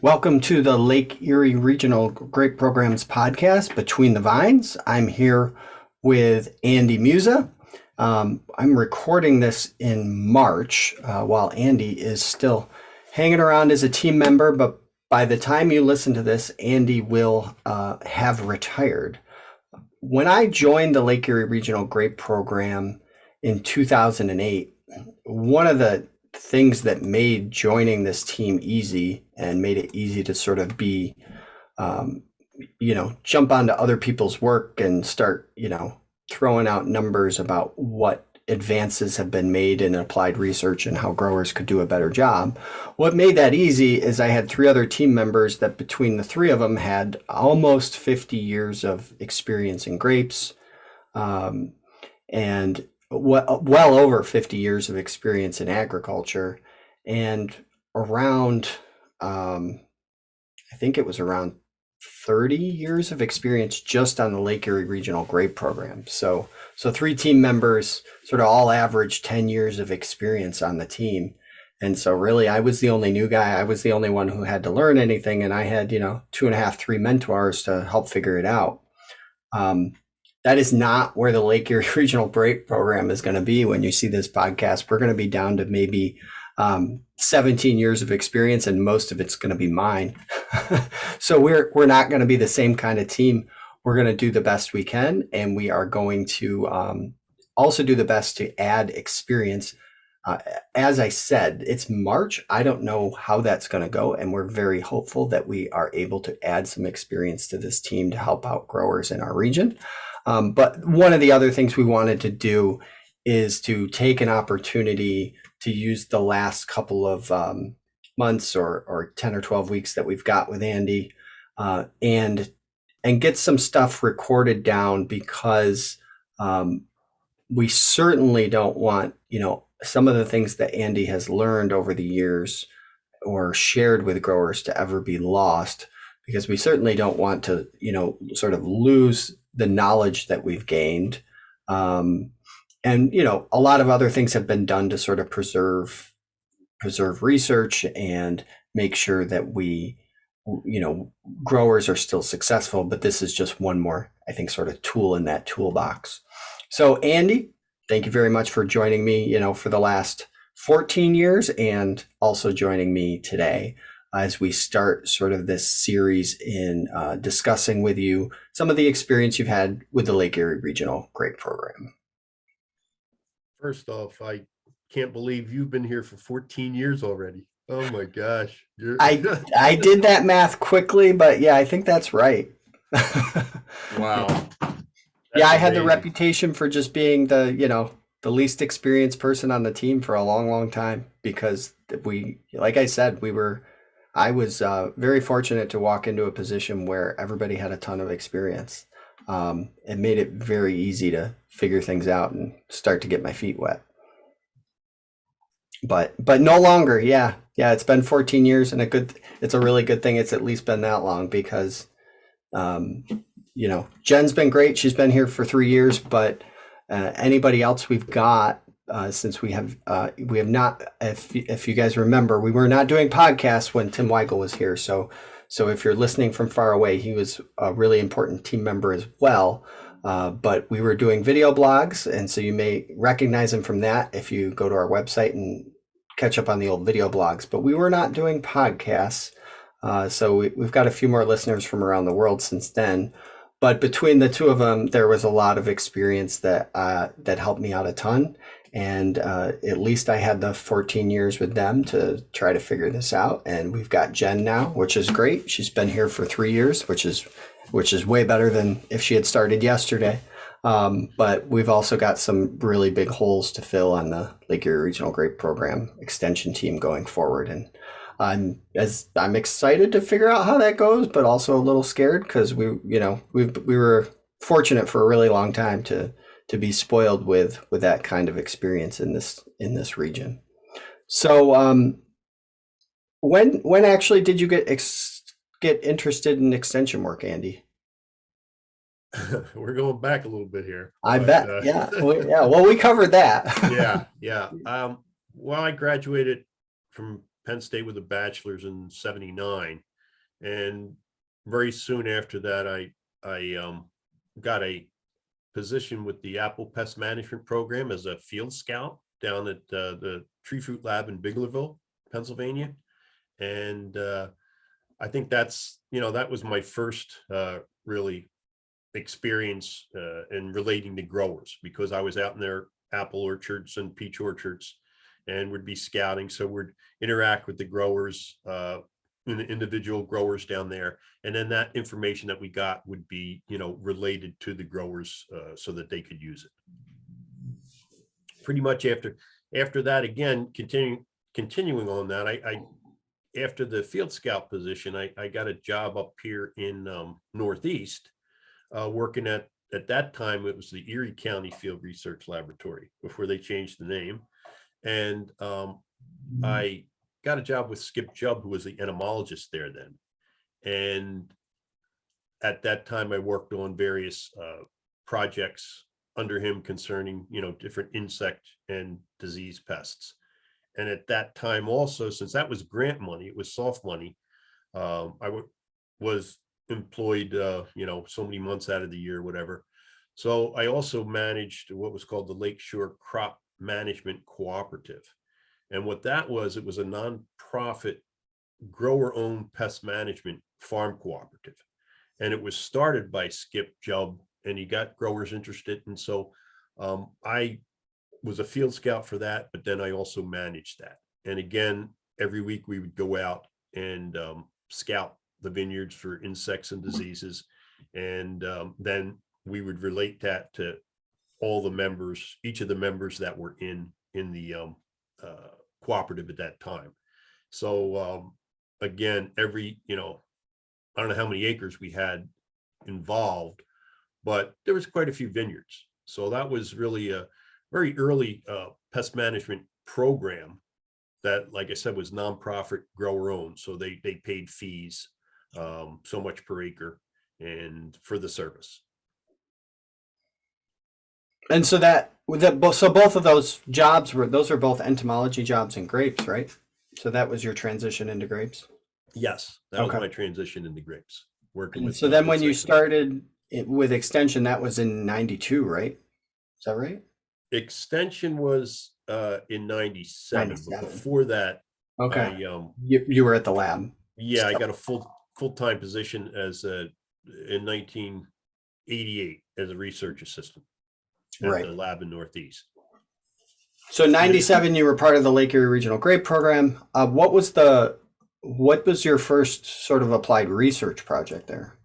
Welcome to the Lake Erie Regional Grape Programs podcast, Between the Vines. I'm here with Andy Muza. I'm recording this in March while Andy is still hanging around as a team member, but by the time you listen to this, Andy will have retired. When I joined the Lake Erie Regional Grape Program in 2008, one of the things that made joining this team easy and made it easy to sort of be, um, jump onto other people's work and start, throwing out numbers about what advances have been made in applied research and how growers could do a better job. What made that easy is I had three other team members that between the three of them had almost 50 years of experience in grapes, um, and well over 50 years of experience in agriculture, and around, I think it was around 30 years of experience just on the Lake Erie Regional Grape Program. So three team members sort of all average 10 years of experience on the team. And so really I was the only new guy. I was the only one who had to learn anything. And I had, two and a half, three mentors to help figure it out. That is not where the Lake Erie Regional Grape Program is going to be when you see this podcast. We're going to be down to maybe 17 years of experience, and most of it's going to be mine. So we're not going to be the same kind of team. We're going to do the best we can, and we are going to also do the best to add experience. As I said, it's March. I don't know how that's going to go, and we're very hopeful that we are able to add some experience to this team to help out growers in our region. But one of the other things we wanted to do is to take an opportunity to use the last couple of months or 10 or 12 weeks that we've got with Andy, and get some stuff recorded down, because we certainly don't want, some of the things that Andy has learned over the years or shared with growers to ever be lost, because we certainly don't want to, sort of lose the knowledge that we've gained. And a lot of other things have been done to sort of preserve research and make sure that we, growers are still successful. But this is just one more, I think, sort of tool in that toolbox. So Andy, thank you very much for joining me, for the last 14 years, and also joining me today as we start sort of this series in discussing with you some of the experience you've had with the Lake Erie Regional Grape Program. First off, I can't believe you've been here for 14 years already. Oh my gosh. I did that math quickly, but yeah, I think that's right. Wow. Yeah, I had the reputation for just being the least experienced person on the team for a long, long time, because like I said, I was very fortunate to walk into a position where everybody had a ton of experience. It made it very easy to figure things out and start to get my feet wet. But no longer. Yeah, it's been 14 years, and it's a really good thing it's at least been that long, because Jen's been great. She's been here for 3 years, but anybody else we've got since we have not, if you guys remember, we were not doing podcasts when Tim Weigel was here. So if you're listening from far away, he was a really important team member as well. But we were doing video blogs, and so you may recognize him from that if you go to our website and catch up on the old video blogs. But we were not doing podcasts, so we've got a few more listeners from around the world since then. But between the two of them, there was a lot of experience that helped me out a ton. And at least I had the 14 years with them to try to figure this out. And we've got Jen now, which is great. She's been here for 3 years, which is way better than if she had started yesterday. But we've also got some really big holes to fill on the Lake Erie Regional Grape Program extension team going forward. And I'm excited to figure out how that goes, but also a little scared, because we were fortunate for a really long time to be spoiled with that kind of experience in this region. So when actually did you get interested in extension work, Andy? We're going back a little bit here. I bet. Yeah. Well, we covered that. Yeah. Well, I graduated from Penn State with a bachelor's in '79. And very soon after that, I got a position with the apple pest management program as a field scout down at the tree fruit lab in Biglerville, Pennsylvania. And I think that's, that was my first really experience in relating to growers, because I was out in their apple orchards and peach orchards and would be scouting. So we'd interact with the growers, individual growers down there. And then that information that we got would be, related to the growers so that they could use it. Pretty much after that, again, continuing on that, I after the field scout position, I got a job up here in Northeast, working at that time, it was the Erie County Field Research Laboratory before they changed the name. And I got a job with Skip Jubb, who was the entomologist there then. And at that time, I worked on various projects under him concerning, different insect and disease pests. And at that time also, since that was grant money, it was soft money, I was employed, so many months out of the year, whatever. So I also managed what was called the Lakeshore Crop Management Cooperative. And what that was, it was a nonprofit grower-owned pest management farm cooperative. And it was started by Skip Jubb, and he got growers interested. And so I was a field scout for that, but then I also managed that. And again, every week we would go out and scout the vineyards for insects and diseases. And then we would relate that to all the members, each of the members that were in the cooperative at that time. So again, every, I don't know how many acres we had involved, but there was quite a few vineyards. So that was really a very early pest management program that, like I said, was nonprofit grower owned. So they paid fees, so much per acre, and for the service. And so so both of those jobs were both entomology jobs in grapes, right? So that was your transition into grapes? Yes, that was my transition into grapes. Working with. So then when you started with Extension, that was in 92, right? Is that right? Extension was in 97. But before that, okay, you were at the lab. Yeah, I got a full-time position as in 1988 as a research assistant at the lab in Northeast. So 97, you were part of the Lake Erie Regional Grape Program. What was your first sort of applied research project there?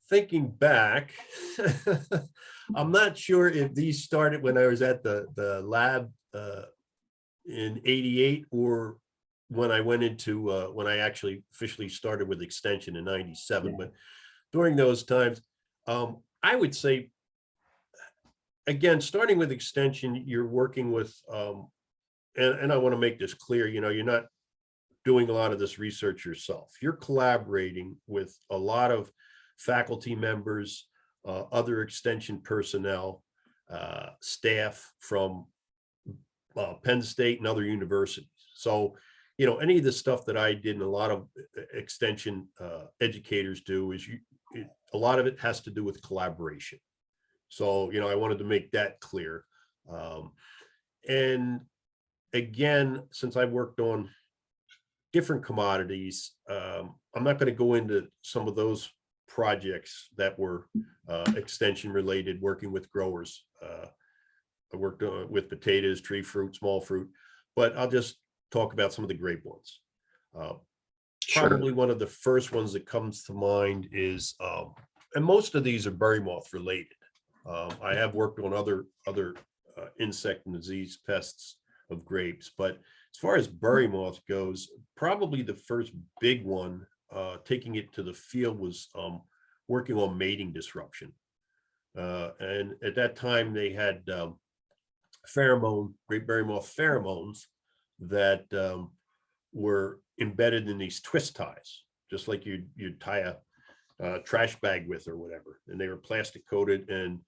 Thinking back, I'm not sure if these started when I was at the lab in 88 or when I went into when I actually officially started with Extension in 97. But during those times, I would say, again, starting with Extension, you're working with, and I want to make this clear, you're not doing a lot of this research yourself. You're collaborating with a lot of faculty members, other Extension personnel, staff from Penn State and other universities. So, any of the stuff that I did and a lot of Extension educators do is a lot of it has to do with collaboration. So, I wanted to make that clear. And again, since I worked on different commodities, I'm not going to go into some of those projects that were Extension related, working with growers. I worked with potatoes, tree fruit, small fruit, but I'll just talk about some of the grape ones. Probably one of the first ones that comes to mind is, and most of these are berry moth related. I have worked on other insect and disease pests of grapes, but as far as berry moth goes, probably the first big one, taking it to the field, was working on mating disruption. And at that time they had great berry moth pheromones that were embedded in these twist ties, just like you'd tie a trash bag with or whatever. And they were plastic coated, and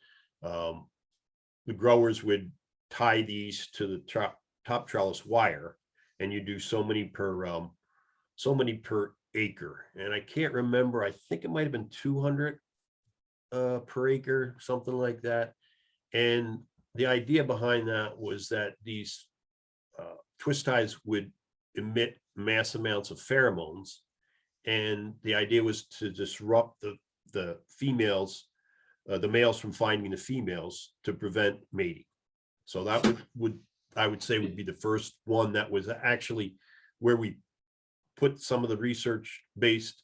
the growers would tie these to the top trellis wire, and you do so many per so many per acre. And I can't remember, I think it might have been 200 per acre, something like that. And the idea behind that was that these twist ties would emit mass amounts of pheromones. And the idea was to disrupt the females, the males from finding the females to prevent mating. So that would I would say would be the first one that was actually where we put some of the research based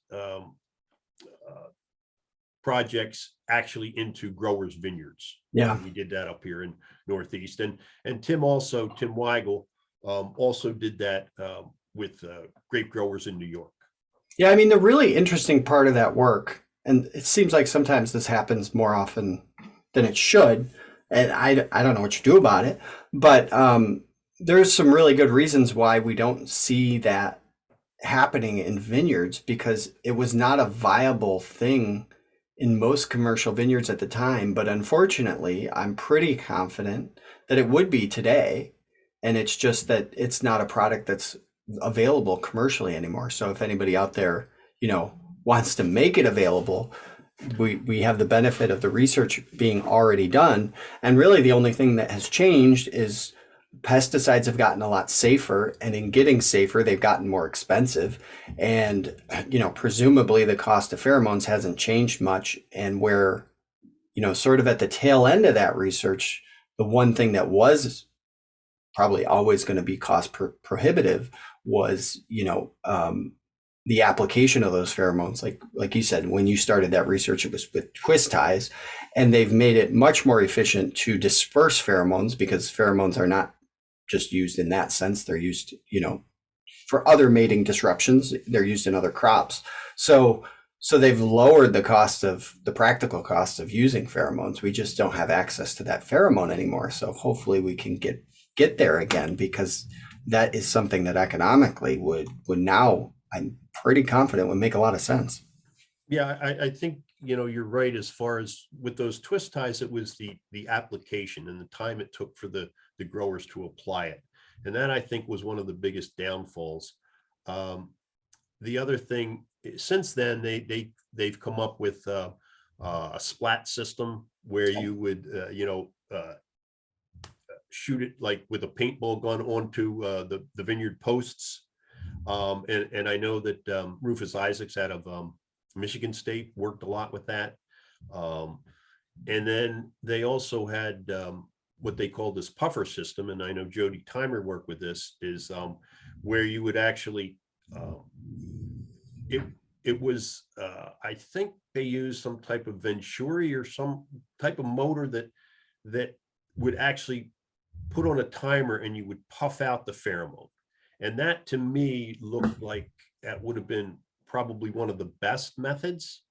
projects actually into growers' vineyards. Yeah. We did that up here in Northeast, and Tim Weigel also did that with grape growers in New York. Yeah, I mean, the really interesting part of that work, and it seems like sometimes this happens more often than it should, and I don't know what you do about it, but there's some really good reasons why we don't see that happening in vineyards, because it was not a viable thing in most commercial vineyards at the time. But unfortunately, I'm pretty confident that it would be today. And it's just that it's not a product that's available commercially anymore. So if anybody out there, wants to make it available, we have the benefit of the research being already done. And really the only thing that has changed is pesticides have gotten a lot safer, and in getting safer, they've gotten more expensive. And, presumably the cost of pheromones hasn't changed much. And where, sort of at the tail end of that research, the one thing that was probably always going to be cost prohibitive was, the application of those pheromones. Like you said, when you started that research, it was with twist ties, and they've made it much more efficient to disperse pheromones, because pheromones are not just used in that sense. They're used, for other mating disruptions. They're used in other crops. So they've lowered the practical cost of using pheromones. We just don't have access to that pheromone anymore. So hopefully we can get there again, because that is something that economically would now, I'm pretty confident, would make a lot of sense. Yeah, I think, you're right. As far as with those twist ties, it was the application and the time it took for the growers to apply it. And that, I think, was one of the biggest downfalls. The other thing, since then, they've come up with a splat system where you would, shoot it like with a paintball gun onto the vineyard posts. And I know that Rufus Isaacs out of Michigan State worked a lot with that. And then they also had what they call this puffer system. And I know Jody Timer worked with this, is where you would actually, it was, I think they used some type of Venturi or some type of motor that would actually put on a timer, and you would puff out the pheromone. And that, to me, looked like that would have been probably one of the best methods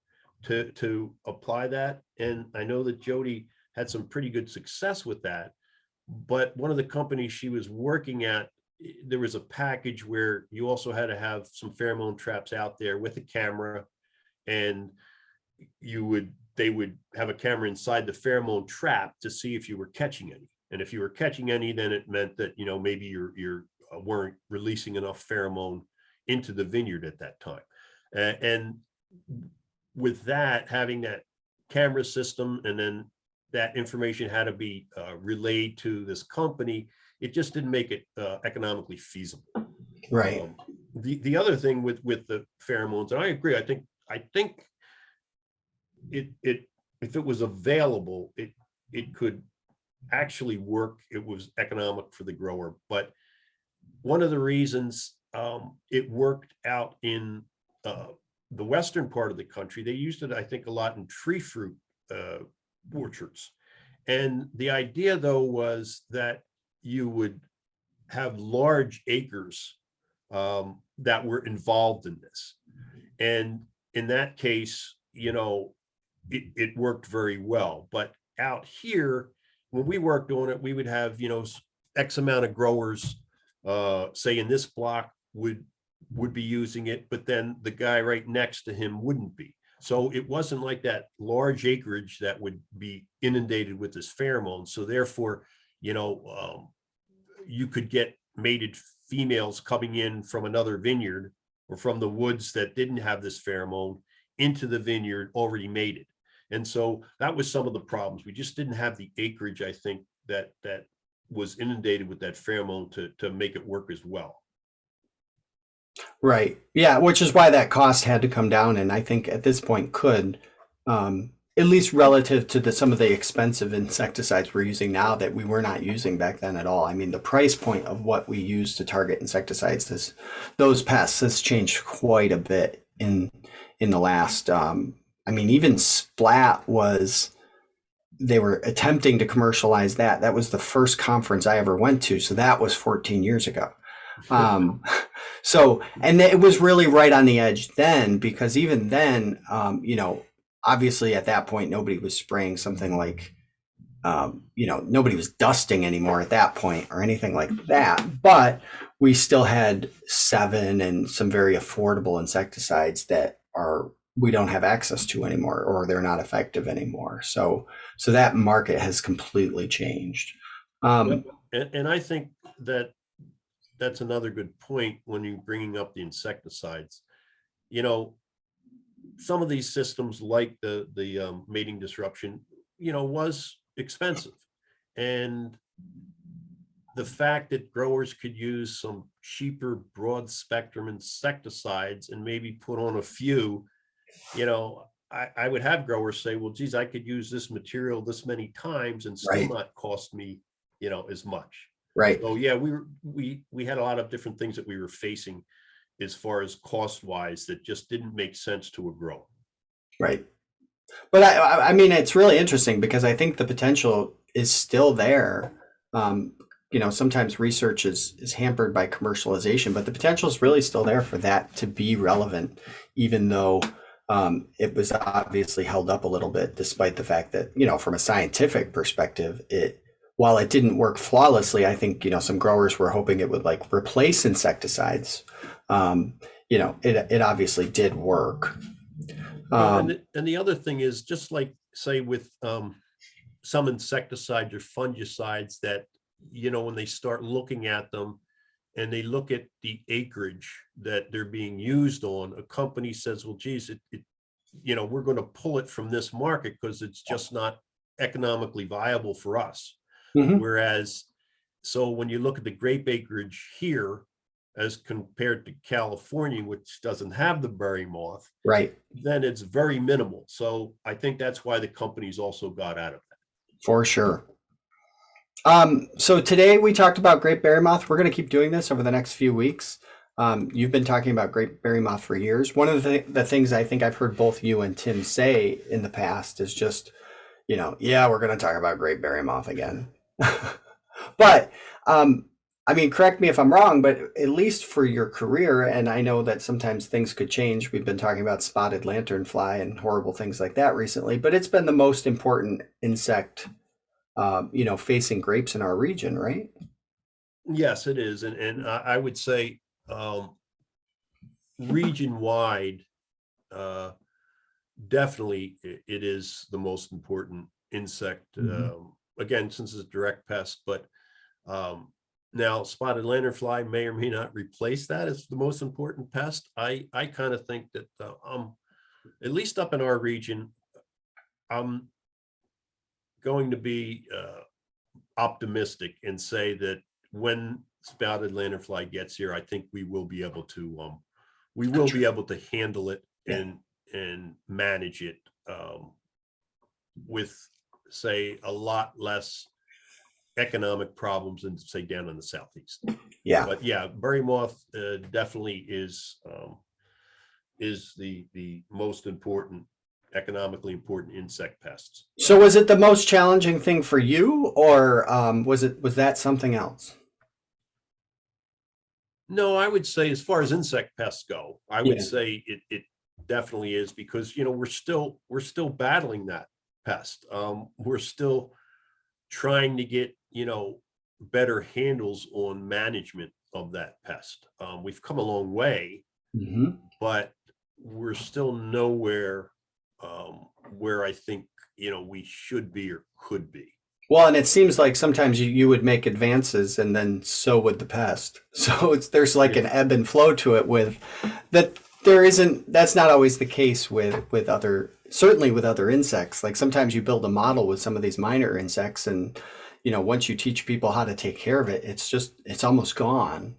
to apply that. And I know that Jody had some pretty good success with that. But one of the companies she was working at, there was a package where you also had to have some pheromone traps out there with a camera, and they would have a camera inside the pheromone trap to see if you were catching any. And if you were catching any, then it meant that, maybe you're weren't releasing enough pheromone into the vineyard at that time. And with that, having that camera system, and then that information had to be relayed to this company, it just didn't make it economically feasible. Right. The other thing with the pheromones, and I agree, I think it if it was available, it could actually work. It was economic for the grower. But one of the reasons it worked out in the western part of the country, they used it, I think, a lot in tree fruit orchards. And the idea, though, was that you would have large acres that were involved in this. And in that case, it worked very well. But out here, when we worked on it, we would have, X amount of growers, say in this block would be using it, but then the guy right next to him wouldn't be. So it wasn't like that large acreage that would be inundated with this pheromone. So therefore, you could get mated females coming in from another vineyard or from the woods that didn't have this pheromone into the vineyard already mated. And so that was some of the problems. We just didn't have the acreage, I think, that was inundated with that pheromone to make it work as well. Right. Yeah, which is why that cost had to come down, and I think at this point could, at least relative to some of the expensive insecticides we're using now that we were not using back then at all. I mean, the price point of what we use to target insecticides is those pests has changed quite a bit in the last. I mean, even Splat was. They were attempting to commercialize that. That was the first conference I ever went to, so that was 14 years ago. Um, so, and it was really right on the edge then, because even then, obviously at that point, nobody was spraying something like, nobody was dusting anymore at that point or anything like that. But we still had Sevin and some very affordable insecticides that we don't have access to anymore, or they're not effective anymore. So that market has completely changed. And I think that's another good point when you're bringing up the insecticides. Some of these systems, like the mating disruption, was expensive, and the fact that growers could use some cheaper broad spectrum insecticides and maybe put on a few, I would have growers say, well, geez, I could use this material this many times and still Right. not cost me, as much. Right. So yeah, we had a lot of different things that we were facing as far as cost wise that just didn't make sense to a grower. Right. But I mean, it's really interesting because I think the potential is still there. Sometimes research is hampered by commercialization, but the potential is really still there for that to be relevant, even though it was obviously held up a little bit, despite the fact that, from a scientific perspective, while it didn't work flawlessly, I think, some growers were hoping it would like replace insecticides. It obviously did work. Well, and the other thing is, just like say with some insecticides or fungicides that, when they start looking at them and they look at the acreage that they're being used on, a company says, well, geez, we're going to pull it from this market because it's just not economically viable for us. Mhm. Whereas, so when you look at the grape acreage here, as compared to California, which doesn't have the berry moth, Right. then it's very minimal. So I think that's why the companies also got out of that. For sure. So today we talked about Great Berry Moth. We're going to keep doing this over the next few weeks. You've been talking about Great Berry Moth for years. One of the things I think I've heard both you and Tim say in the past is just, yeah, we're going to talk about Great Berry Moth again. But, I mean, correct me if I'm wrong, but at least for your career, and I know that sometimes things could change. We've been talking about spotted lanternfly and horrible things like that recently, but it's been the most important insect facing grapes in our region, right? Yes, it is. And I would say region wide, definitely it is the most important insect. Again, since it's a direct pest, but now spotted lanternfly may or may not replace that as the most important pest. I kind of think that at least up in our region, I'm going to be optimistic and say that when spotted lanternfly gets here, I think we will be able to handle it and manage it with, say, a lot less economic problems than, say, down in the southeast. Yeah. But yeah, berry moth definitely is the most important, economically important insect pests. So was it the most challenging thing for you, or was that something else? No, I would say as far as insect pests go, I would say it definitely is, because we're still battling that pest. We're still trying to get better handles on management of that pest. We've come a long way, but we're still nowhere where I think we should be or could be. Well, and it seems like sometimes you would make advances and then so would the pest. So there's like Yeah. an ebb and flow to it with that there isn't, that's not always the case with other, certainly with other insects. Like sometimes you build a model with some of these minor insects and, once you teach people how to take care of it, it's almost gone,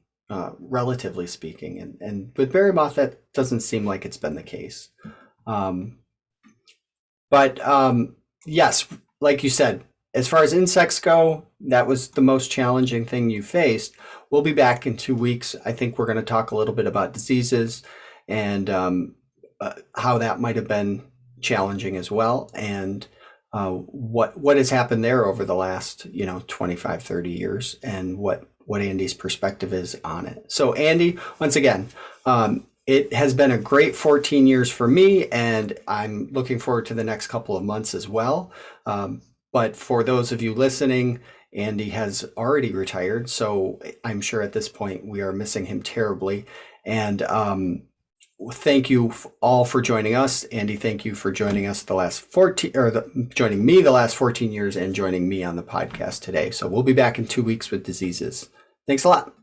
relatively speaking. And with berry moth, that doesn't seem like it's been the case. Um, but yes, like you said, as far as insects go, that was the most challenging thing you faced. We'll be back in 2 weeks. I think we're going to talk a little bit about diseases and how that might have been challenging as well, and what has happened there over the last 25, 30 years, and what Andy's perspective is on it. So Andy, once again, it has been a great 14 years for me, and I'm looking forward to the next couple of months as well. But for those of you listening, Andy has already retired, so I'm sure at this point we are missing him terribly. And thank you all for joining us. Andy, thank you for joining us the last 14, joining me the last 14 years and joining me on the podcast today. So we'll be back in 2 weeks with diseases. Thanks a lot.